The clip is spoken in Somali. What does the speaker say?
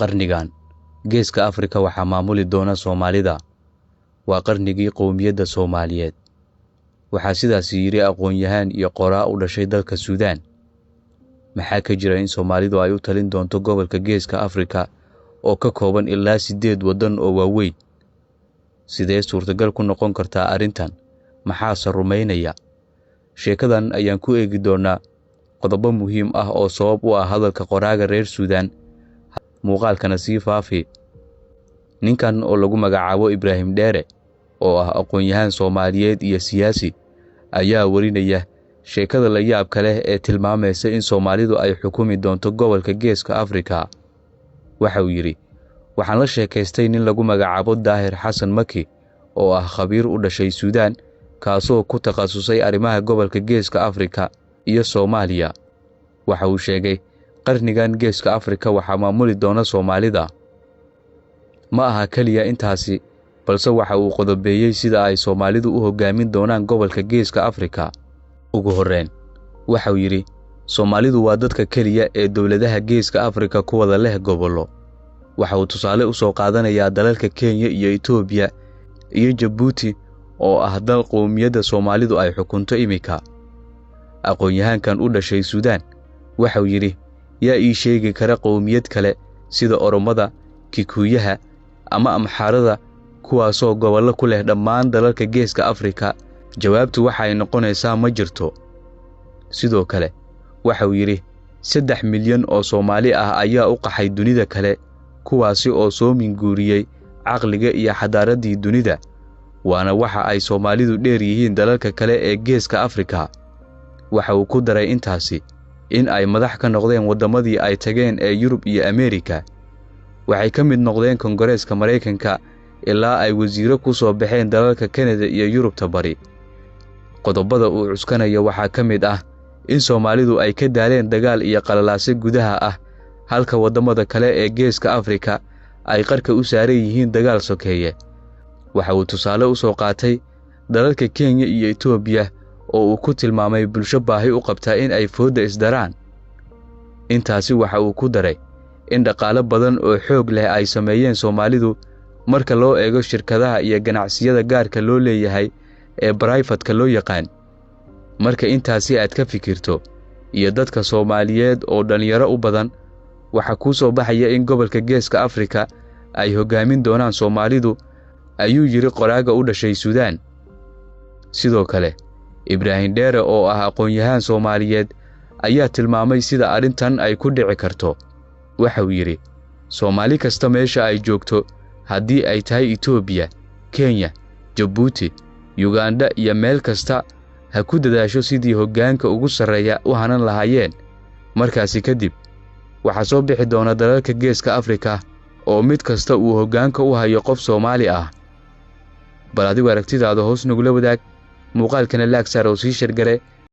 qarnigan geeska Afrika waxaa maamuli doona Soomaalida. Waa qarnigii qowmiyadda Soomaaliyeed. Waxaa sidaas yiri aqoon-yahan iyo qoraa u dhashay dalka Suudaan. Maxaa ka jira in Soomaalidu ay u talin doonto gobolka geeska Afrika oo ka kooban ilaa 8 waddan oo waaweyn? Sidee suurtagal ku noqon kartaa arrintan? Maxaa rumaynaya? Sheekadan ayaan ku eegi doonaa qodobo muhiim ah oo sabab u ah hadalka qoraaga reer Suudaan. Muuqaalkana sii faafi. Ninkan oo lagu magacaabo Ibraahim Dheere oo ah aqoon-yahan Soomaaliyeed iyo siyaasi ayaa warinaya sheekada la yaabka leh ee tilmaamaysa in Soomaalidu ay xukumi doonto gobolka geeska Afrika. Waxa uu yiri, waxaan la sheekaystay nin lagu magacaabo Daahir Xasan Maki oo ah khabiir u dhashay Suudaan kaasoo ku takhasusay arrimaha gobolka geeska Afrika iyo Soomaaliya. Waxa uu sheegay qarnigan geeska Afrika waxaa maamuli doona Soomaalida. Ma aha kaliya intaasi, balse waxa uu qodobeeyay sida ay Soomaalidu u hogaamin doonaan gobolka geeska Afrika. Ugu horreyn, waxa uu yiri, Soomaalidu waa dadka kaliya ee dowladaha geeska Afrika ku wada leh gobollo. Waxa uu tusaale u soo qaadanayaa dalalka Kenya iyo Itoobiya iyo Djibouti oo ah dal qowmiyadda Soomaalidu ay xukunto imika. Aqoon-yahankan u dhashay Suudaan waxa uu yiri, yaa ii sheegi kara qowmiyad kale sida Oromada, Kikuyaha ama Amxaarada kuwaasoo gobollo ku leh dhammaan dalalka geeska Afrika? Jawaabtu waxay noqonaysaa ma jirto. Sidoo kale waxa uu yiri, 3 milyan oo Soomaali ah ayaa u qaxay dunida kale kuwaasi oo soo minguuriyay caqliga iyo xadaaradii dunida. Waana waxa ay Soomaalidu dheer yihiin dalalka kale ee geeska Afrika. Waxa uu ku daray intaasi in ay madax ka noqdeen wadamadii ay tageen ee Yurub iyo Ameerika. Waxay ka mid noqdeen Koongareeska Mareykanka ilaa ay wasiiro ku soo baxeen dalalka Kanada iyo Yurubta bari. Qodobada uu cuskanayo waxaa ka mid ah in Soomaalidu ay ka daaleen dagaal iyo qalalaase gudaha ah halka wadamada kale ee geeska Afrika ay qarka u saaran yihiin dagaal sokeeye. Waxa uu tusaale u soo qaatay dalalka Kenya iyo Itoobiya oo uu ku tilmaamay bulsho baahi u qabta in ay fooda isdaraan. Intaasi waxa uu ku daray in dhaqaale badan oo xoog leh ay sameeyeen Soomaalidu marka loo eego shirkadaha iyo ganacsiyada gaarka loo leeyahay ee private-ka loo yaqaan. Marka intaasi aad ka fikirto iyo dadka Soomaaliyeed oo dhalinyaro u badan, waxa ku soo baxaya in gobolka geeska Afrika ay hogaamin doonaan Soomaalidu, ayuu yiri qoraaga u dhashay Suudaan. Sidoo kale, Ibraahim Dheere oo ah aqoon-yahan Soomaaliyeed ayaa tilmaamay sida arrintan ay ku dhici karto. Waxa uu yiri, Soomaali kasta meesha ay joogto, haddii ay tahay Itoobiya, Kenya, Djibouti, Uganda iyo meel kasta, ha ku dadaasho sidii hoggaanka ugu sarreeya u hanan lahaayeen. Markaasi kadib, waxaa soo bixi doona dalalka geeska Afrika oo mid kasta uu hoggaanka u hayo qof Soomaali ah. Bal adigu aragtidaada hoos nagula wadaag, muuqaalkana laag saar oo sii share gare